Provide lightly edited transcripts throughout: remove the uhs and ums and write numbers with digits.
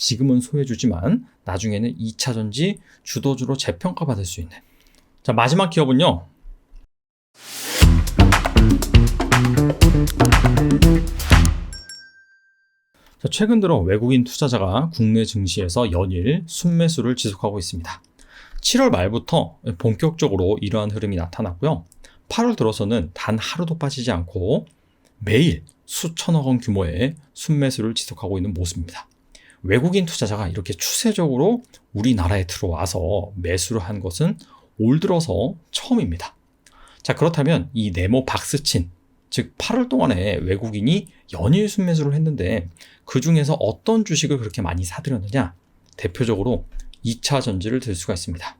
지금은 소외주지만 나중에는 2차전지 주도주로 재평가받을 수 있는. 자, 마지막 기업은요. 자, 최근 들어 외국인 투자자가 국내 증시에서 연일 순매수를 지속하고 있습니다. 7월 말부터 본격적으로 이러한 흐름이 나타났고요. 8월 들어서는 단 하루도 빠지지 않고 매일 수천억 원 규모의 순매수를 지속하고 있는 모습입니다. 외국인 투자자가 이렇게 추세적으로 우리나라에 들어와서 매수를 한 것은 올 들어서 처음입니다. 자, 그렇다면 이 네모 박스친, 즉 8월 동안에 외국인이 연일 순매수를 했는데 그 중에서 어떤 주식을 그렇게 많이 사들였느냐? 대표적으로 2차 전지를 들 수가 있습니다.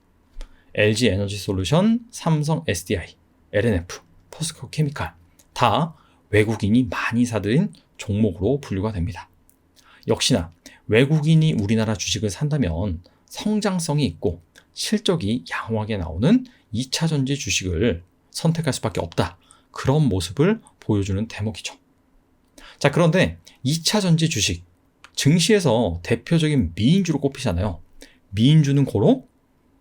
LG 에너지 솔루션, 삼성 SDI, LNF, 포스코 케미칼 다 외국인이 많이 사들인 종목으로 분류가 됩니다. 역시나 외국인이 우리나라 주식을 산다면 성장성이 있고 실적이 양호하게 나오는 2차 전지 주식을 선택할 수밖에 없다. 그런 모습을 보여주는 대목이죠. 자, 그런데 2차 전지 주식, 증시에서 대표적인 미인주로 꼽히잖아요. 미인주는 고로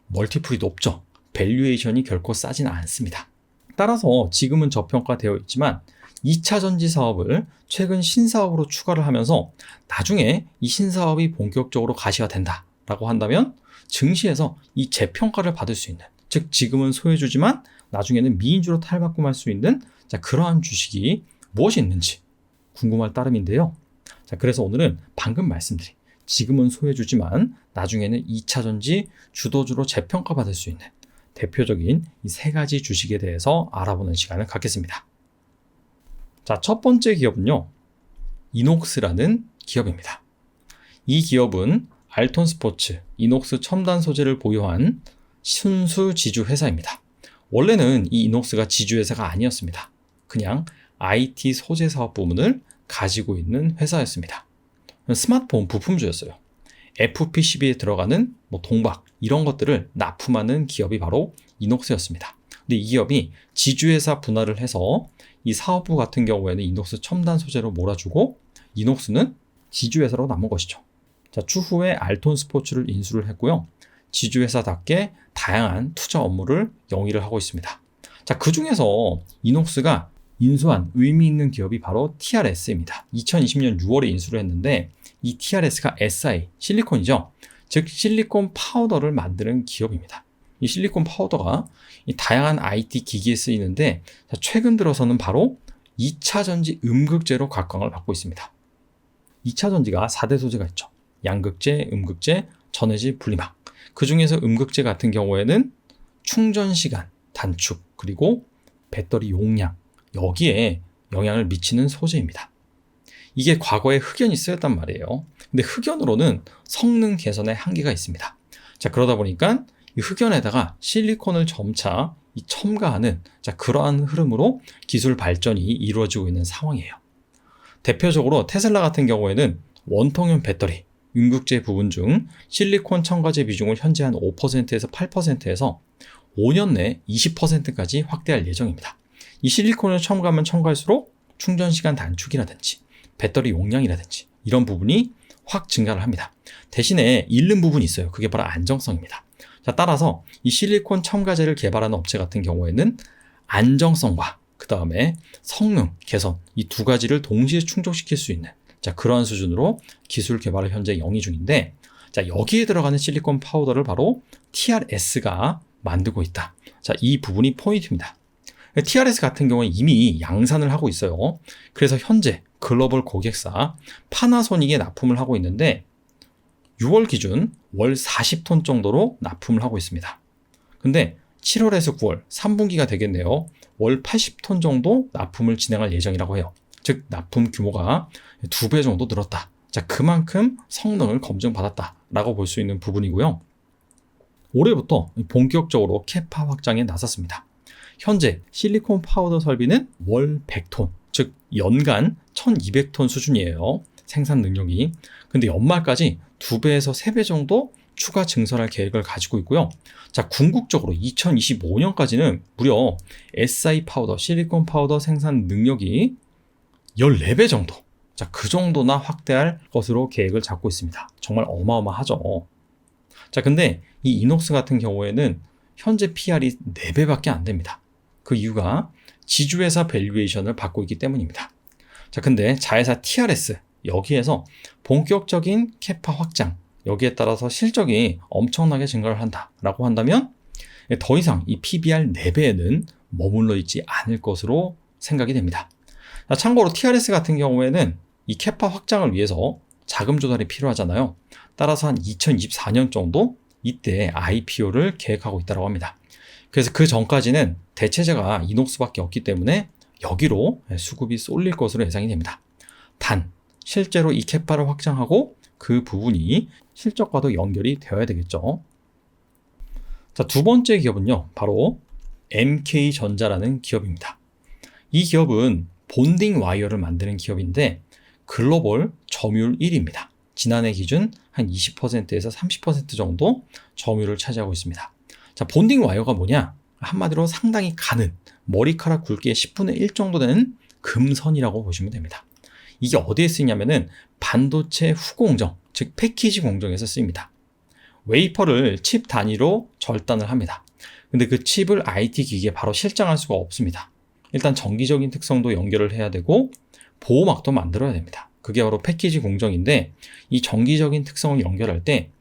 멀티플이 높죠. 밸류에이션이 결코 싸진 않습니다. 따라서 지금은 저평가되어 있지만 2차 전지 사업을 최근 신사업으로 추가를 하면서 나중에 이 신사업이 본격적으로 가시가 된다라고 한다면 증시에서 이 재평가를 받을 수 있는, 즉 지금은 소외주지만 나중에는 미인주로 탈바꿈할 수 있는 그러한 주식이 무엇이 있는지 궁금할 따름인데요. 자, 그래서 오늘은 방금 말씀드린 지금은 소외주지만 나중에는 2차 전지 주도주로 재평가받을 수 있는 대표적인 이 세 가지 주식에 대해서 알아보는 시간을 갖겠습니다. 자, 첫 번째 기업은요, 이녹스라는 기업입니다. 이 기업은 알톤 스포츠, 이녹스 첨단 소재를 보유한 순수 지주 회사입니다. 원래는 이 이녹스가 지주 회사가 아니었습니다. 그냥 IT 소재 사업 부문을 가지고 있는 회사였습니다. 스마트폰 부품주였어요. FPCB에 들어가는 동박 이런 것들을 납품하는 기업이 바로 이녹스였습니다. 근데 이 기업이 지주회사 분할을 해서 이 사업부 같은 경우에는 이녹스 첨단 소재로 몰아주고 이녹스는 지주회사로 남은 것이죠. 자, 추후에 알톤 스포츠를 인수를 했고요. 지주회사답게 다양한 투자 업무를 영위를 하고 있습니다. 자, 그 중에서 이녹스가 인수한 의미 있는 기업이 바로 TRS입니다. 2020년 6월에 인수를 했는데 이 TRS가 SI, 실리콘이죠. 즉 실리콘 파우더를 만드는 기업입니다. 이 실리콘 파우더가 이 다양한 IT 기기에 쓰이는데 최근 들어서는 바로 2차 전지 음극재로 각광을 받고 있습니다. 2차 전지가 4대 소재가 있죠. 양극재, 음극재, 전해질, 분리막. 그 중에서 음극재 같은 경우에는 충전 시간 단축, 그리고 배터리 용량, 여기에 영향을 미치는 소재입니다. 이게 과거에 흑연이 쓰였단 말이에요. 근데 흑연으로는 성능 개선에 한계가 있습니다. 자, 그러다 보니까 이 흑연에다가 실리콘을 점차 첨가하는 그러한 흐름으로 기술 발전이 이루어지고 있는 상황이에요. 대표적으로 테슬라 같은 경우에는 원통형 배터리, 음극재 부분 중 실리콘 첨가제 비중을 현재 한 5%에서 8%에서 5년 내 20%까지 확대할 예정입니다. 이 실리콘을 첨가하면 첨가할수록 충전시간 단축이라든지 배터리 용량이라든지 이런 부분이 확 증가를 합니다. 대신에 잃는 부분이 있어요. 그게 바로 안정성입니다. 자, 따라서 이 실리콘 첨가제를 개발하는 업체 같은 경우에는 안정성과 그 다음에 성능 개선 이 두 가지를 동시에 충족시킬 수 있는 그러한 수준으로 기술 개발을 현재 영위 중인데, 여기에 들어가는 실리콘 파우더를 바로 TRS가 만들고 있다. 자, 이 부분이 포인트입니다. TRS 같은 경우는 이미 양산을 하고 있어요. 그래서 현재 글로벌 고객사 파나소닉에 납품을 하고 있는데 6월 기준 월 40톤 정도로 납품을 하고 있습니다. 근데 7월에서 9월 3분기가 되겠네요. 월 80톤 정도 납품을 진행할 예정이라고 해요. 즉 납품 규모가 2배 정도 늘었다. 자, 그만큼 성능을 검증받았다라고 볼 수 있는 부분이고요. 올해부터 본격적으로 캐파 확장에 나섰습니다. 현재 실리콘 파우더 설비는 월 100톤, 즉 연간 1200톤 수준이에요. 생산 능력이. 근데 연말까지 2배에서 3배 정도 추가 증설할 계획을 가지고 있고요. 자, 궁극적으로 2025년까지는 무려 SI 파우더, 실리콘 파우더 생산 능력이 14배 정도, 자, 그 정도나 확대할 것으로 계획을 잡고 있습니다. 정말 어마어마하죠. 자, 근데 이 이녹스 같은 경우에는 현재 PR이 4배밖에 안 됩니다. 그 이유가 지주회사 밸류에이션을 받고 있기 때문입니다. 자, 근데 자회사 TRS, 여기에서 본격적인 캐파 확장, 여기에 따라서 실적이 엄청나게 증가를 한다라고 한다면 더 이상 이 PBR 4배에는 머물러 있지 않을 것으로 생각이 됩니다. 자, 참고로 TRS 같은 경우에는 이 캐파 확장을 위해서 자금 조달이 필요하잖아요. 따라서 한 2024년 정도 이때 IPO를 계획하고 있다고 합니다. 그래서 그 전까지는 대체제가 이녹스밖에 없기 때문에 여기로 수급이 쏠릴 것으로 예상이 됩니다. 단 실제로 이 캐파를 확장하고 그 부분이 실적과도 연결이 되어야 되겠죠. 자, 두 번째 기업은요, 바로 MK전자라는 기업입니다. 이 기업은 본딩 와이어를 만드는 기업인데 글로벌 점유율 1위입니다. 지난해 기준 한 20%에서 30% 정도 점유율을 차지하고 있습니다. 자, 본딩 와이어가 뭐냐? 한마디로 상당히 가는 머리카락 굵기의 10분의 1 정도 되는 금선이라고 보시면 됩니다. 이게 어디에 쓰이냐면은 반도체 후공정, 즉 패키지 공정에서 쓰입니다. 웨이퍼를 칩 단위로 절단을 합니다. 근데 그 칩을 IT 기기에 바로 실장할 수가 없습니다. 일단 정기적인 특성도 연결을 해야 되고 보호막도 만들어야 됩니다. 그게 바로 패키지 공정인데 이 정기적인 특성을 연결할 때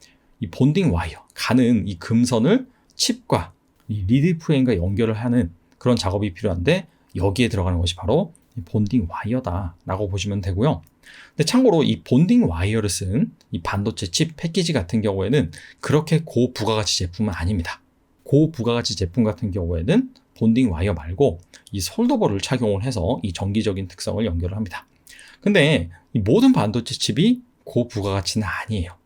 이 본딩 와이어, 가는 이 금선을 칩과 이 리드 프레임과 연결을 하는 그런 작업이 필요한데 여기에 들어가는 것이 바로 이 본딩 와이어다라고 보시면 되고요. 근데 참고로 이 본딩 와이어를 쓴 이 반도체 칩 패키지 같은 경우에는 그렇게 고부가가치 제품은 아닙니다. 고부가가치 제품 같은 경우에는 본딩 와이어 말고 이 솔더볼을 착용을 해서 이 정기적인 특성을 연결을 합니다. 근데 이 모든 반도체 칩이 고부가가치는 아니에요.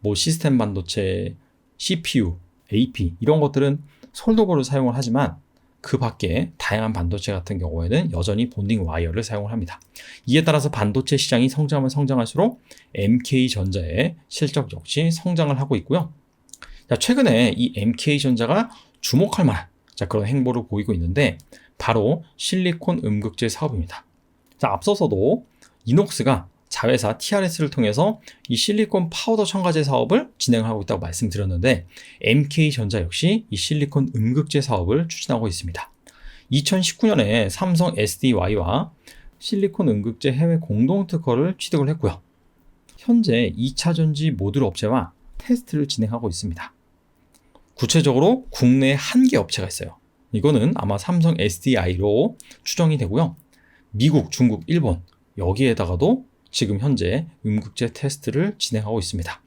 뭐 시스템 반도체, CPU, AP 이런 것들은 솔더볼을 사용을 하지만 그 밖에 다양한 반도체 같은 경우에는 여전히 본딩 와이어를 사용을 합니다. 이에 따라서 반도체 시장이 성장하면 성장할수록 MK전자의 실적 역시 성장을 하고 있고요. 자, 최근에 이 MK전자가 주목할 만한 그런 행보를 보이고 있는데 바로 실리콘 음극재 사업입니다. 자, 앞서서도 이녹스가 자회사 TRS를 통해서 이 실리콘 파우더 첨가제 사업을 진행하고 있다고 말씀드렸는데 MK전자 역시 이 실리콘 음극재 사업을 추진하고 있습니다. 2019년에 삼성 SDI와 실리콘 음극재 해외 공동 특허를 취득을 했고요. 현재 2차 전지 모듈 업체와 테스트를 진행하고 있습니다. 구체적으로 국내에 한 개 업체가 있어요. 이거는 아마 삼성 SDI로 추정이 되고요. 미국, 중국, 일본 여기에다가도 지금 현재 음극재 테스트를 진행하고 있습니다.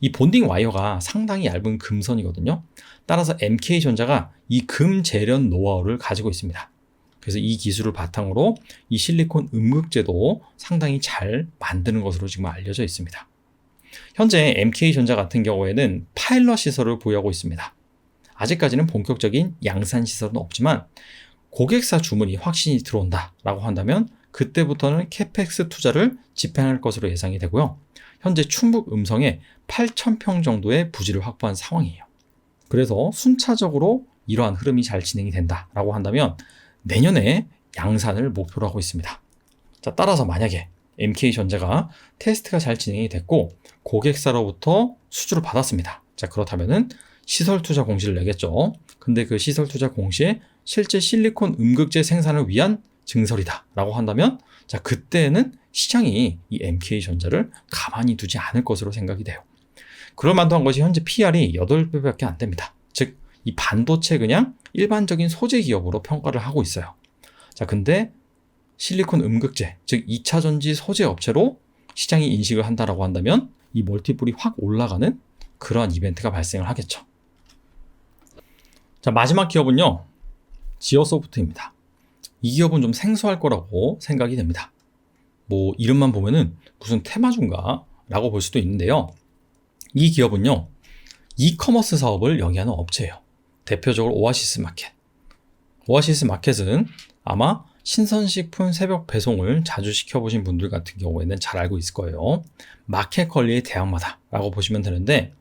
이 본딩 와이어가 상당히 얇은 금선이거든요. 따라서 MK전자가 이 금 재련 노하우를 가지고 있습니다. 그래서 이 기술을 바탕으로 이 실리콘 음극재도 상당히 잘 만드는 것으로 지금 알려져 있습니다. 현재 MK전자 같은 경우에는 파일럿 시설을 보유하고 있습니다. 아직까지는 본격적인 양산 시설은 없지만 고객사 주문이 확신이 들어온다라고 한다면 그때부터는 캐펙스 투자를 집행할 것으로 예상이 되고요. 현재 충북 음성에 8,000평 정도의 부지를 확보한 상황이에요. 그래서 순차적으로 이러한 흐름이 잘 진행이 된다라고 한다면 내년에 양산을 목표로 하고 있습니다. 자, 따라서 만약에 MK전자가 테스트가 잘 진행이 됐고 고객사로부터 수주를 받았습니다. 자, 그렇다면은 시설 투자 공시를 내겠죠. 근데 그 시설 투자 공시에 실제 실리콘 음극재 생산을 위한 증설이다 라고 한다면 자, 그때는 시장이 이 MK전자를 가만히 두지 않을 것으로 생각이 돼요. 그럴 만도 한 것이 현재 PR이 8배밖에 안 됩니다. 즉, 이 반도체 그냥 일반적인 소재 기업으로 평가를 하고 있어요. 자, 근데 실리콘 음극재, 즉 2차 전지 소재 업체로 시장이 인식을 한다라고 한다면 이 멀티플이 확 올라가는 그러한 이벤트가 발생을 하겠죠. 자, 마지막 기업은요, 지어소프트입니다. 이 기업은 좀 생소할 거라고 생각이 됩니다. 뭐 이름만 보면은 무슨 테마주인가 라고 볼 수도 있는데요. 이 기업은요, 이커머스 사업을 영위하는 업체예요. 대표적으로 오아시스 마켓. 오아시스 마켓은 아마 신선식품 새벽 배송을 자주 시켜보신 분들 같은 경우에는 잘 알고 있을 거예요. 마켓컬리의 대항마다 라고 보시면 되는데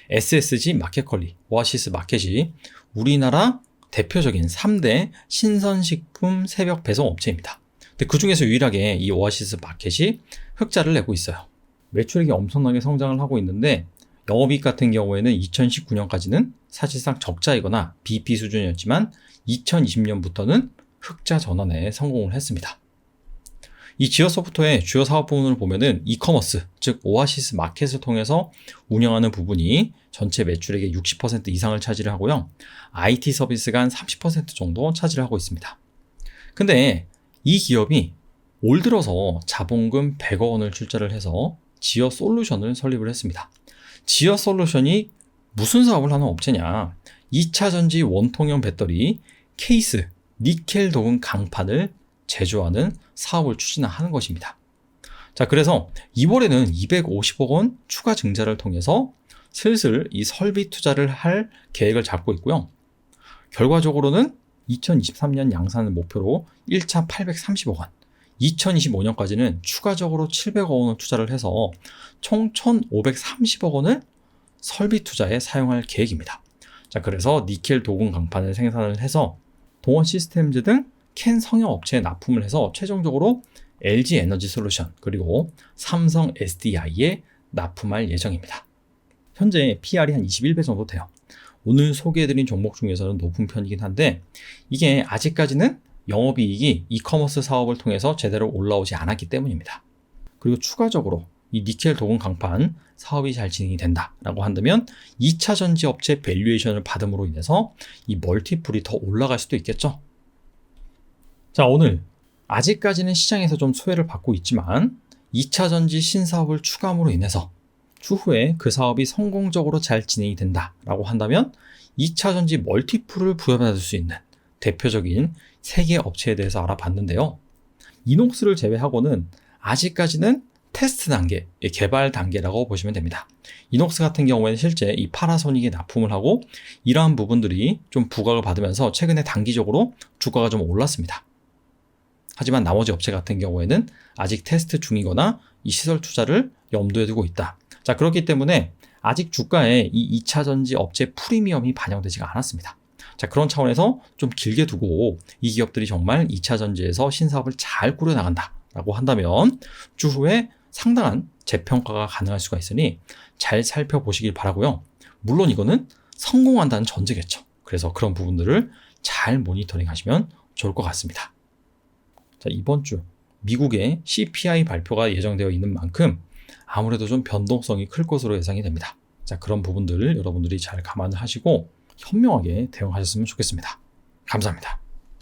SSG 마켓컬리, 오아시스 마켓이 우리나라 대표적인 3대 신선식품 새벽 배송 업체입니다. 근데 그 중에서 유일하게 이 오아시스 마켓이 흑자를 내고 있어요. 매출액이 엄청나게 성장을 하고 있는데 영업이익 같은 경우에는 2019년까지는 사실상 적자이거나 BP 수준이었지만 2020년부터는 흑자 전환에 성공을 했습니다. 이 지어소프트의 주요 사업 부문을 보면은 이커머스, 즉 오아시스 마켓을 통해서 운영하는 부분이 전체 매출액의 60% 이상을 차지를 하고요. IT 서비스가 한 30% 정도 차지를 하고 있습니다. 근데 이 기업이 올 들어서 자본금 100억 원을 출자를 해서 지어 솔루션을 설립을 했습니다. 지어 솔루션이 무슨 사업을 하는 업체냐? 2차 전지 원통형 배터리, 케이스, 니켈 도금 강판을 제조하는 사업을 추진하는 것입니다. 자, 그래서 이번에는 250억 원 추가 증자를 통해서 슬슬 이 설비 투자를 할 계획을 잡고 있고요. 결과적으로는 2023년 양산을 목표로 1차 830억 원, 2025년까지는 추가적으로 700억 원을 투자를 해서 총 1,530억 원을 설비 투자에 사용할 계획입니다. 자, 그래서 니켈 도금 강판을 생산을 해서 동원 시스템즈 등 캔 성형 업체에 납품을 해서 최종적으로 LG 에너지 솔루션 그리고 삼성 SDI에 납품할 예정입니다. 현재 PR이 한 21배 정도 돼요. 오늘 소개해드린 종목 중에서는 높은 편이긴 한데 이게 아직까지는 영업이익이 이커머스 사업을 통해서 제대로 올라오지 않았기 때문입니다. 그리고 추가적으로 이 니켈 도금 강판 사업이 잘 진행이 된다라고 한다면 2차 전지 업체 밸류에이션을 받음으로 인해서 이 멀티플이 더 올라갈 수도 있겠죠. 자, 오늘 아직까지는 시장에서 좀 소외를 받고 있지만 2차 전지 신사업을 추가함으로 인해서 추후에 그 사업이 성공적으로 잘 진행이 된다라고 한다면 2차 전지 멀티플을 부여받을 수 있는 대표적인 3개 업체에 대해서 알아봤는데요. 이녹스를 제외하고는 아직까지는 테스트 단계, 개발 단계라고 보시면 됩니다. 이녹스 같은 경우에는 실제 이 파나소닉에 납품을 하고 이러한 부분들이 좀 부각을 받으면서 최근에 단기적으로 주가가 좀 올랐습니다. 하지만 나머지 업체 같은 경우에는 아직 테스트 중이거나 이 시설 투자를 염두에 두고 있다. 자, 그렇기 때문에 아직 주가에 이 2차 전지 업체 프리미엄이 반영되지가 않았습니다. 자, 그런 차원에서 좀 길게 두고 이 기업들이 정말 2차 전지에서 신사업을 잘 꾸려나간다라고 한다면 추후에 상당한 재평가가 가능할 수가 있으니 잘 살펴보시길 바라고요. 물론 이거는 성공한다는 전제겠죠. 그래서 그런 부분들을 잘 모니터링 하시면 좋을 것 같습니다. 자, 이번 주 미국의 CPI 발표가 예정되어 있는 만큼 아무래도 좀 변동성이 클 것으로 예상이 됩니다. 자, 그런 부분들을 여러분들이 잘 감안을 하시고 현명하게 대응하셨으면 좋겠습니다. 감사합니다.